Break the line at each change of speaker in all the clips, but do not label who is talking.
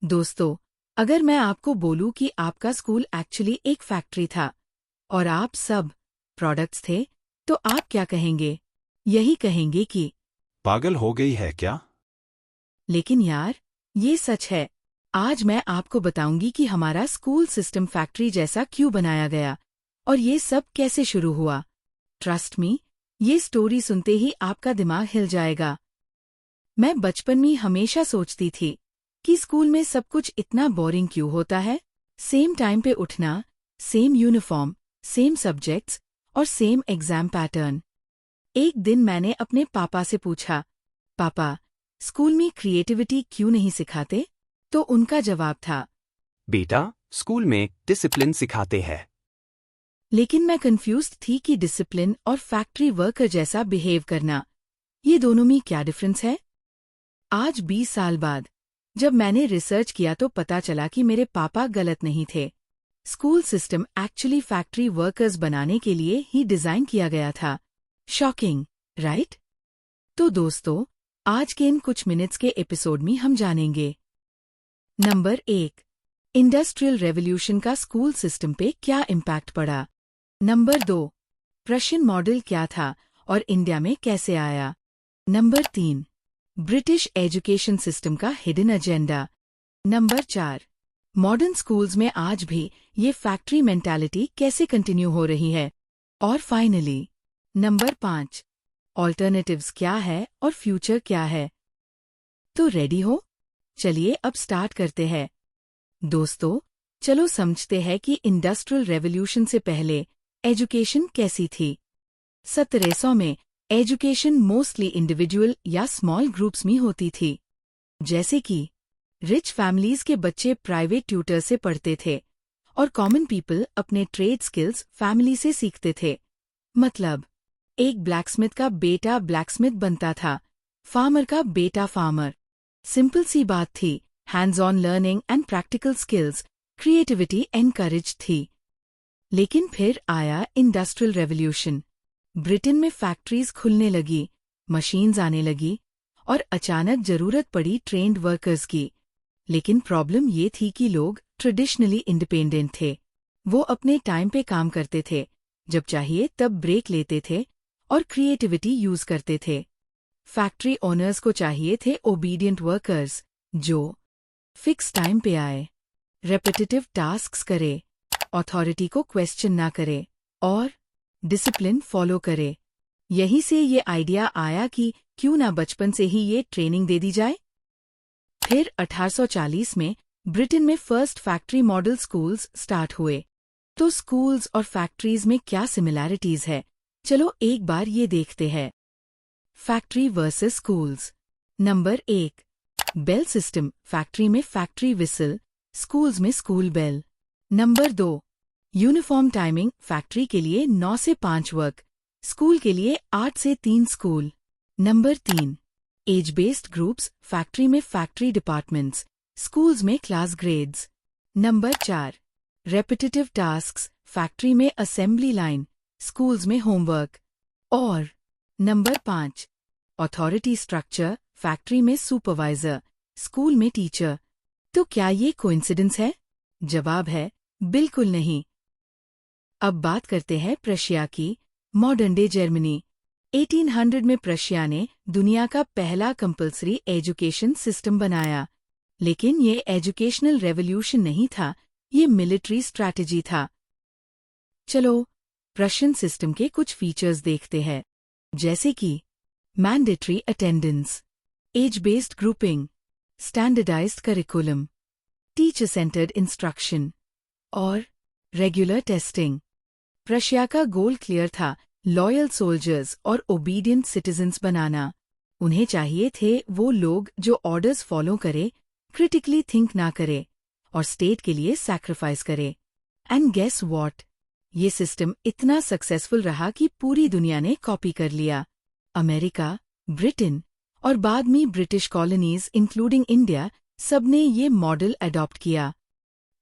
दोस्तों, अगर मैं आपको बोलूं कि आपका स्कूल एक्चुअली एक फैक्ट्री था और आप सब प्रोडक्ट्स थे, तो आप क्या कहेंगे? यही कहेंगे कि
पागल हो गई है क्या?
लेकिन यार, ये सच है। आज मैं आपको बताऊंगी कि हमारा स्कूल सिस्टम फैक्ट्री जैसा क्यों बनाया गया और ये सब कैसे शुरू हुआ। ट्रस्ट मी, ये स्टोरी सुनते ही आपका दिमाग हिल जाएगा। मैं बचपन में हमेशा सोचती थी कि स्कूल में सब कुछ इतना बोरिंग क्यों होता है। सेम टाइम पे उठना, सेम यूनिफॉर्म, सेम सब्जेक्ट्स और सेम एग्जाम पैटर्न। एक दिन मैंने अपने पापा से पूछा, पापा, स्कूल में क्रिएटिविटी क्यों नहीं सिखाते? तो उनका जवाब था,
बेटा, स्कूल में डिसिप्लिन सिखाते हैं।
लेकिन मैं कंफ्यूज्ड थी कि डिसिप्लिन और फैक्ट्री वर्कर जैसा बिहेव करना, ये दोनों में क्या डिफरेंस है? आज 20 साल बाद जब मैंने रिसर्च किया तो पता चला कि मेरे पापा गलत नहीं थे। School system actually factory workers बनाने के लिए ही डिजाइन किया गया था। Shocking, right? तो दोस्तों, आज के इन कुछ मिनट्स के एपिसोड में हम जानेंगे। नंबर 1, इंडस्ट्रियल रेवोल्यूशन का स्कूल सिस्टम पे क्या इम्पैक्ट पड़ा। नंबर 2, प्रशियन मॉडल क्या था और इंडिया में कैसे आया। नंबर 3, ब्रिटिश एजुकेशन सिस्टम का hidden agenda. Number 4, modern schools में आज भी ये फैक्ट्री मेंटालिटी कैसे कंटिन्यू हो रही है। और फाइनली, नंबर 5, ऑल्टरनेटिव्स क्या है और फ्यूचर क्या है। तो रेडी हो? चलिए अब स्टार्ट करते हैं। दोस्तों, चलो समझते हैं कि इंडस्ट्रियल रेवोल्यूशन से पहले एजुकेशन कैसी थी। 1700 में एजुकेशन मोस्टली इंडिविजुअल या स्मॉल ग्रुप्स में होती थी। जैसे कि रिच फैमिलीज के बच्चे प्राइवेट ट्यूटर से पढ़ते थे और कॉमन पीपल अपने ट्रेड स्किल्स फैमिली से सीखते थे। मतलब, एक ब्लैकस्मिथ का बेटा ब्लैकस्मिथ बनता था, फार्मर का बेटा फार्मर। सिंपल सी बात थी, hands on learning and practical skills, creativity encourage थी। लेकिन फिर आया इंडस्ट्रियल रेवोल्यूशन। ब्रिटेन में फैक्ट्रीज खुलने लगी, मशीन्स आने लगी और अचानक जरूरत पड़ी ट्रेन्ड वर्कर्स की। लेकिन प्रॉब्लम ये थी कि लोग ट्रेडिशनली इंडिपेंडेंट थे। वो अपने टाइम पे काम करते थे, जब चाहिए तब ब्रेक लेते थे और क्रिएटिविटी यूज करते थे। फैक्ट्री ओनर्स को चाहिए थे ओबीडियंट वर्कर्स जो फिक्स टाइम पे आए, रेपिटेटिव टास्क्स करे, अथॉरिटी को क्वेश्चन ना करे और डिसिप्लिन फॉलो करे। यहीं से ये आइडिया आया कि क्यों ना बचपन से ही ये ट्रेनिंग दे दी जाए। फिर 1840 में ब्रिटेन में first factory model schools start हुए। तो स्कूल्स और फैक्ट्रीज में क्या सिमिलैरिटीज है, चलो एक बार ये देखते हैं। Factory versus schools. Number 1, bell system. Factory में फैक्ट्री विसल, स्कूल्स में school bell. Number 2, uniform timing. Factory के लिए 9 से 5 वर्क, स्कूल के लिए 8 से 3 school. Number 3, age based groups. Factory में फैक्ट्री डिपार्टमेंट्स, स्कूल्स में class grades. Number 4, repetitive tasks. Factory में असेंबली लाइन, स्कूल्स में होमवर्क। और नंबर 5, अथॉरिटी स्ट्रक्चर। फैक्ट्री में सुपरवाइजर, स्कूल में टीचर। तो क्या ये कोइंसिडेंस है? जवाब है बिल्कुल नहीं। अब बात करते हैं प्रशिया की। Modern day Germany. 1800 में प्रशिया ने दुनिया का पहला कंपल्सरी एजुकेशन सिस्टम बनाया। लेकिन ये एजुकेशनल रेवोल्यूशन नहीं था, ये मिलिट्री स्ट्रैटेजी था। चलो प्रशियन सिस्टम के कुछ फीचर्स देखते हैं, जैसे कि mandatory attendance, age based grouping, standardised curriculum, teacher centred instruction और रेगुलर टेस्टिंग। प्रशिया का गोल क्लियर था, लॉयल सोल्जर्स और ओबीडियंट सिटीजन्स बनाना। उन्हें चाहिए थे वो लोग जो ऑर्डर्स फॉलो करे, क्रिटिकली थिंक ना करे और स्टेट के लिए सैक्रिफाइस करे। एंड गेस व्हाट, ये सिस्टम इतना सक्सेसफुल रहा कि पूरी दुनिया ने कॉपी कर लिया। अमेरिका, ब्रिटेन और बाद में ब्रिटिश कॉलोनीज इंक्लूडिंग इंडिया, सबने ये मॉडल अडॉप्ट किया।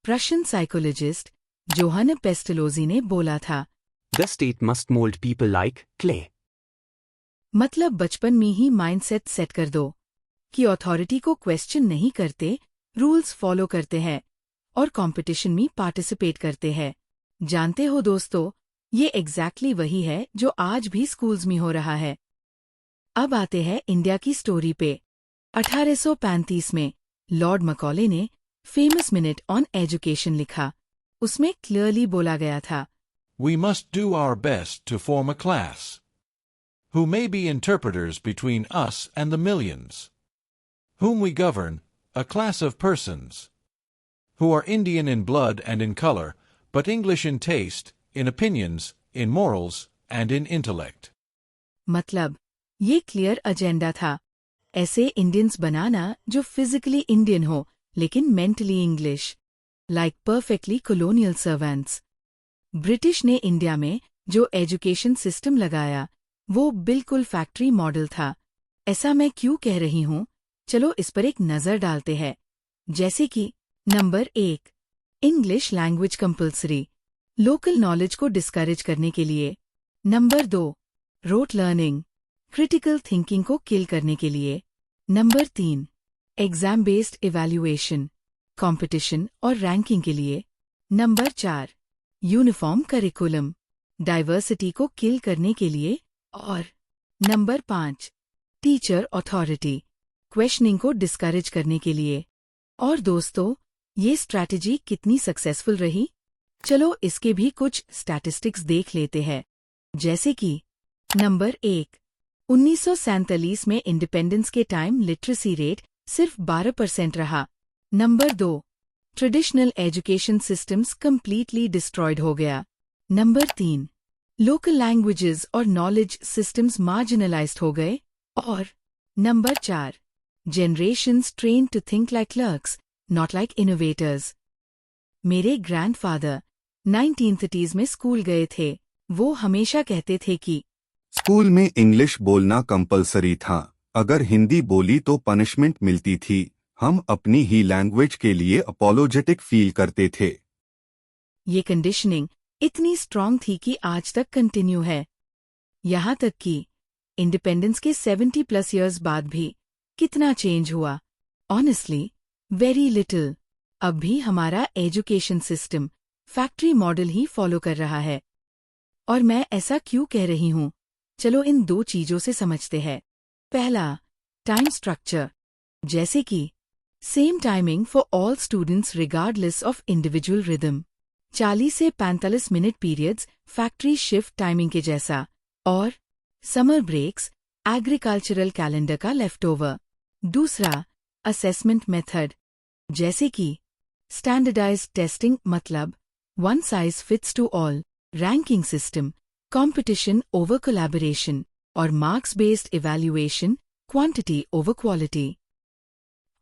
प्रशियन साइकोलॉजिस्ट जोहान पेस्टलोजी ने बोला था,
The state must mold people like clay.
मतलब बचपन में ही माइंडसेट सेट कर दो कि अथॉरिटी को क्वेश्चन नहीं करते रूल्स फॉलो करते हैं और कंपटीशन में पार्टिसिपेट करते हैं। जानते हो दोस्तों, ये एग्जैक्टली वही है जो आज भी स्कूल्स में हो रहा है। अब आते हैं इंडिया की स्टोरी पे। 1835 में लॉर्ड मकॉले ने फेमस मिनट ऑन एजुकेशन लिखा। उसमें क्लियरली बोला गया था,
We must do our best to form a class who may be interpreters between us and the millions whom we govern, a class of persons who are Indian in blood and in color, but English in taste, in opinions, in morals, and in intellect.
मतलब ये clear agenda था, ऐसे Indians बनाना जो physically Indian हो लेकिन mentally English, like perfectly colonial servants. British ने India में जो एजुकेशन सिस्टम लगाया वो बिल्कुल फैक्ट्री मॉडल था। ऐसा मैं क्यों कह रही हूँ, चलो इस पर एक नज़र डालते हैं। जैसे कि number 1, English language compulsory, local knowledge को डिस्करेज करने के लिए। Number 2, rote learning, critical thinking को किल करने के लिए। Number 3, exam based evaluation, competition और रैंकिंग के लिए। नंबर 4, यूनिफॉर्म करिकुलम, डाइवर्सिटी को किल करने के लिए। और नंबर 5, टीचर अथॉरिटी, क्वेश्चनिंग को डिस्करेज करने के लिए। और दोस्तों, ये स्ट्रैटेजी कितनी सक्सेसफुल रही? चलो इसके भी कुछ स्टैटिस्टिक्स देख लेते हैं। जैसे कि नंबर 1, 1947 में इंडिपेंडेंस के टाइम लिटरेसी रेट सिर्फ 12% रहा। Number 2, traditional education systems completely destroyed हो गया। नंबर 3, लोकल लैंग्वेजेस और नॉलेज सिस्टम्स मार्जिनलाइज्ड हो गए। और number 4, generations train to think like clerks, not like innovators. मेरे ग्रैंडफादर 1930s में स्कूल गए थे। वो हमेशा कहते थे कि
स्कूल में इंग्लिश बोलना कंपलसरी था, अगर हिंदी बोली तो पनिशमेंट मिलती थी। हम अपनी ही लैंग्वेज के लिए अपोलोजेटिक फील करते थे।
ये कंडीशनिंग इतनी स्ट्रांग थी कि आज तक कंटिन्यू है। यहाँ तक कि इंडिपेंडेंस के 70+ ईयर्स बाद भी कितना चेंज हुआ? Honestly very little. अब भी हमारा एजुकेशन सिस्टम फैक्ट्री मॉडल ही फॉलो कर रहा है। और मैं ऐसा क्यों कह रही हूँ, चलो इन 2 चीजों से समझते हैं। पहला, टाइम स्ट्रक्चर, जैसे कि same timing for all students regardless of individual rhythm, 40 से 45 minute periods factory shift timing के जैसा। और समर ब्रेक्स एग्रीकल्चरल कैलेंडर का लेफ्ट ओवर। दूसरा, असेसमेंट मेथड, जैसे कि स्टैंडर्डाइज्ड टेस्टिंग, मतलब one size fits to all, ranking system, competition over collaboration और marks based evaluation, quantity over quality.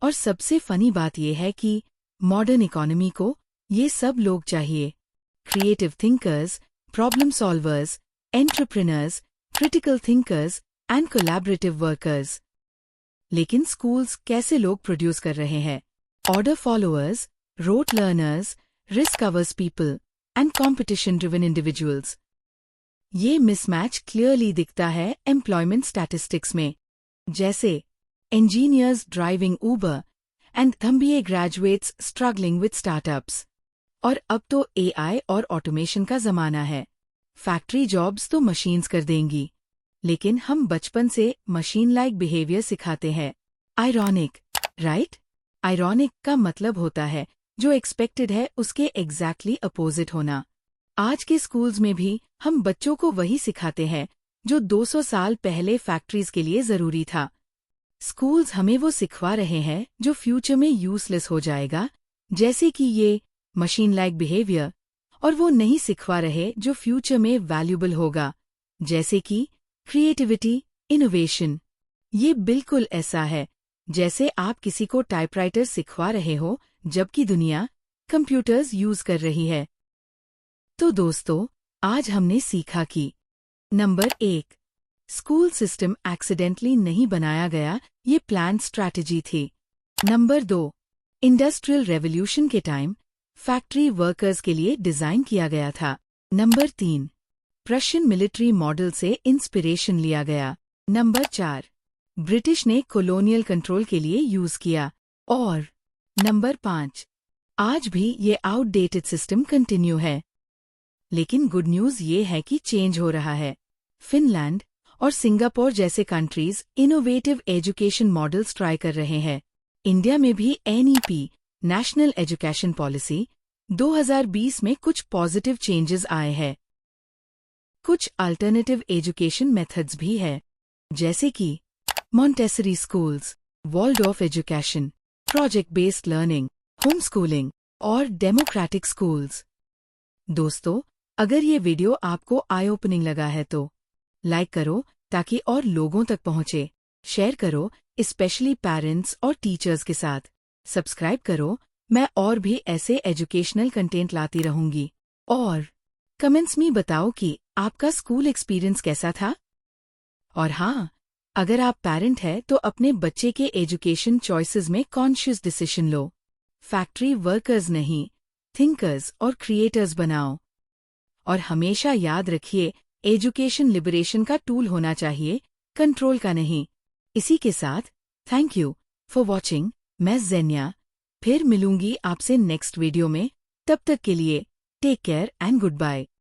और सबसे फनी बात यह है कि मॉडर्न इकोनॉमी को ये सब लोग चाहिए, creative thinkers, problem solvers, entrepreneurs, critical thinkers and collaborative workers. लेकिन स्कूल्स कैसे लोग प्रोड्यूस कर रहे हैं? Order followers, rote learners, risk averse people and competition driven individuals. ये मिसमैच क्लियरली दिखता है एम्प्लॉयमेंट स्टैटिस्टिक्स में, जैसे engineers driving Uber and MBA graduates struggling with startups। और अब तो AI और ऑटोमेशन का जमाना है। फैक्ट्री जॉब्स तो मशीन्स कर देंगी, लेकिन हम बचपन से मशीन लाइक बिहेवियर सिखाते हैं। Ironic, right? आयरॉनिक का मतलब होता है जो एक्सपेक्टेड है उसके एग्जैक्टली अपोजिट होना। आज के स्कूल्स में भी हम बच्चों को वही सिखाते हैं जो 200 साल पहले फैक्ट्रीज के लिए जरूरी था। स्कूल्स हमें वो सिखवा रहे हैं जो फ्यूचर में यूजलेस हो जाएगा, जैसे कि ये मशीन लाइक बिहेवियर, और वो नहीं सिखवा रहे जो फ्यूचर में वैल्यूबल होगा, जैसे कि क्रिएटिविटी, इनोवेशन। ये बिल्कुल ऐसा है जैसे आप किसी को टाइपराइटर सिखवा रहे हो जबकि दुनिया कंप्यूटर्स यूज कर रही है। तो दोस्तों, आज हमने सीखा कि नंबर 1, स्कूल सिस्टम एक्सीडेंटली नहीं बनाया गया, ये प्लान स्ट्रैटेजी थी। नंबर 2, इंडस्ट्रियल रेवोल्यूशन के टाइम फैक्ट्री वर्कर्स के लिए डिजाइन किया गया था। नंबर 3, प्रशियन मिलिट्री मॉडल से इंस्पिरेशन लिया गया। नंबर 4, ब्रिटिश ने कॉलोनियल कंट्रोल के लिए यूज किया। और नंबर 5। आज भी ये आउटडेटेड सिस्टम कंटिन्यू है। लेकिन गुड न्यूज़ ये है कि चेंज हो रहा है। फिनलैंड और सिंगापुर जैसे countries innovative education models try कर रहे हैं। इंडिया में भी एनईपी नेशनल एजुकेशन पॉलिसी 2020 में कुछ पॉजिटिव चेंजेस आए हैं। कुछ अल्टरनेटिव एजुकेशन मेथड्स भी है, जैसे कि Montessori schools, Waldorf education, project based learning, home schooling और डेमोक्रेटिक स्कूल्स। दोस्तों, अगर ये वीडियो आपको आई ओपनिंग लगा है तो लाइक करो ताकि और लोगों तक पहुंचे। शेयर करो, स्पेशली पेरेंट्स और टीचर्स के साथ। सब्सक्राइब करो, मैं और भी ऐसे एजुकेशनल कंटेंट लाती रहूंगी। और कमेंट्स में बताओ कि आपका स्कूल एक्सपीरियंस कैसा था। और हाँ, अगर आप पेरेंट हैं तो अपने बच्चे के एजुकेशन चॉइसेस में कॉन्शियस डिसीजन लो। फैक्ट्री वर्कर्स नहीं, थिंकर्स और क्रिएटर्स बनाओ। और हमेशा याद रखिए, एजुकेशन लिबरेशन का टूल होना चाहिए, कंट्रोल का नहीं। इसी के साथ थैंक यू फॉर वॉचिंग। मैं ज़ेनिया फिर मिलूंगी आपसे नेक्स्ट वीडियो में। तब तक के लिए take care and good bye.